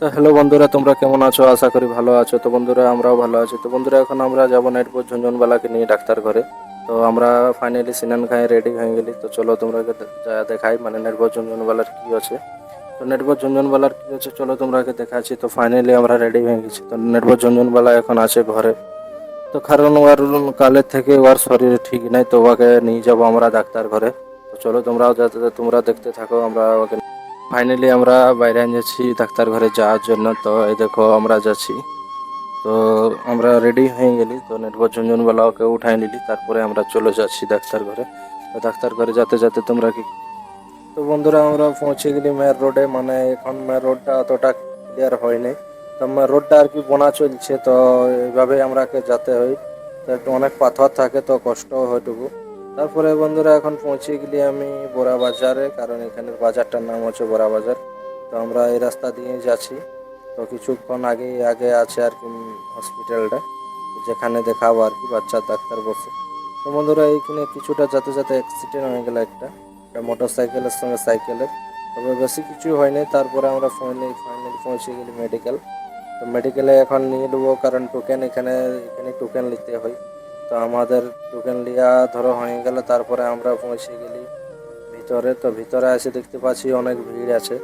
তো হ্যালো বন্ধুরা, তোমরা কেমন আছো? আশা করি ভালো আছো। তো বন্ধুরা, আমরাও ভালো আছি। তো বন্ধুরা, এখন আমরা যাবো নাইটপুর ঝুনঝুনবালাকে নিয়ে ডাক্তার ঘরে। তো আমরা ফাইনালি স্নান খাই রেডি হয়ে গেলি। তো চলো তোমরা যা দেখাই, মানে নেটপুর ঝুনঝুনবালার কি আছে। তো নেটপুর ঝুনঝুনবালার কি আছে, চলো তোমরাকে দেখাচ্ছি। তো ফাইনালি আমরা রেডি হয়ে গেছি। তো নেটপুর ঝুনঝুনবালা এখন আছে ঘরে। তো কারণ ওর কালের থেকে ওর শরীর ঠিক নাই, তো ওকে নিয়ে যাবো আমরা ডাক্তার ঘরে। তো চলো তোমরাও যাতে তোমরা দেখতে থাকো। আমরা ওকে ফাইনালি আমরা বাইরে যাচ্ছি ডাক্তার ঘরে যাওয়ার জন্য। তো এই দেখো আমরা যাচ্ছি। তো আমরা রেডি হয়ে গেলি। তো নেটওয়ার্ক ঝুনঝুনওয়ালা ওকে উঠাই নিলি, তারপরে আমরা চলে যাচ্ছি ডাক্তার ঘরে। তো ডাক্তার ঘরে যেতে যেতে তোমরা কি, তো বন্ধুরা আমরা পৌঁছে গেলি মেয়ের রোডে। মানে এখন মেয়ের রোডটা অতটা ক্লিয়ার হয়নি। তো মেয়ের রোডটা আর কি বোনা চলছে, তো এইভাবে আমরাকে যেতে হয়। তো একটু অনেক পাথর থাকে, তো কষ্ট হয়টুকু। তারপরে বন্ধুরা এখন পৌঁছে গেলি আমি বড়া বাজারে, কারণ এখানের বাজারটার নাম হচ্ছে বড়া বাজার। তো আমরা এই রাস্তা দিয়ে যাচ্ছি। তো কিছুক্ষণ আগে আগে আছে আর কি হসপিটালটা, যেখানে দেখাবো আর কি বাচ্চার ডাক্তার বসে। তো বন্ধুরা, এইখানে কিছুটা যেতে যেতে অ্যাক্সিডেন্ট হয়ে গেল একটা মোটর সাইকেলের সঙ্গে সাইকেলের। তবে বেশি কিছু হয়নি। তারপরে আমরা ফাইনালি পৌঁছে গেলি মেডিকেল। তো মেডিকেলে এখন নিয়ে নেবো, কারণ টোকেন এখানে এখানে টোকেন নিতে হয়। তো আমাদের টোকেন লিয়া ধরো হয়ে গেল। তারপরে আমরা পৌঁছে গেলি ভিতরে। তো ভিতরে এসে দেখতে পাচ্ছি অনেক ভিড় আছে।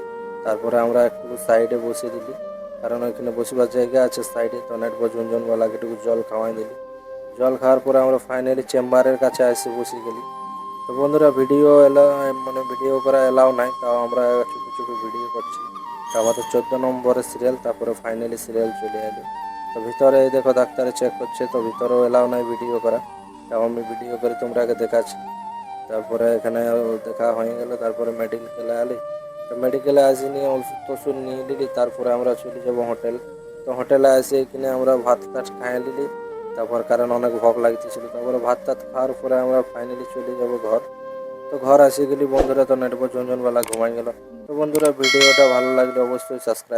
তারপরে আমরা একটু সাইডে বসে দিলি, কারণ ওইখানে বসবার জায়গা আছে সাইডে। তো নেট ঝুনঝুনওয়ালাকে একটু জল খাওয়াই দিলি। জল খাওয়ার পরে আমরা ফাইনালি চেম্বারের কাছে এসে বসে গেলি। তো বন্ধুরা, ভিডিও মানে ভিডিও করা এলাও নাই, তাও আমরা চুপি চুপি ভিডিও করছি। তো আমাদের 14 নম্বরের সিরিয়াল, তারপরে ফাইনালি সিরিয়াল চলে এলো। তো ভিতরে এই দেখো ডাক্তারে চেক করছে। তো ভিতরেও এলাও নাই ভিডিও করা, তাও আমি ভিডিও করে তোমরা আগে দেখাচ্ছি। তারপরে এখানে দেখা হয়ে গেল। তারপরে মেডিকেলে এলি। তো মেডিকেলে আসি নিয়ে ওষুধ টষুধ নিয়ে নিলি। তারপরে আমরা চলে যাবো হোটেল। তো হোটেলে এসে এখানে আমরা ভাত টাত খাইয়ে নিলি। তারপর কারণ অনেক ভোগ লাগতেছিল, তারপরে ভাত টাত খাওয়ার পরে আমরা ফাইনালি চলে যাব ঘর। তো ঘর আসে গেলি বন্ধুরা। তো নেটওয়ার্ক ঝুনঝুনওয়ালা ঘুমাই গেল। তো বন্ধুরা, ভিডিওটা ভালো লাগলে অবশ্যই সাবস্ক্রাইব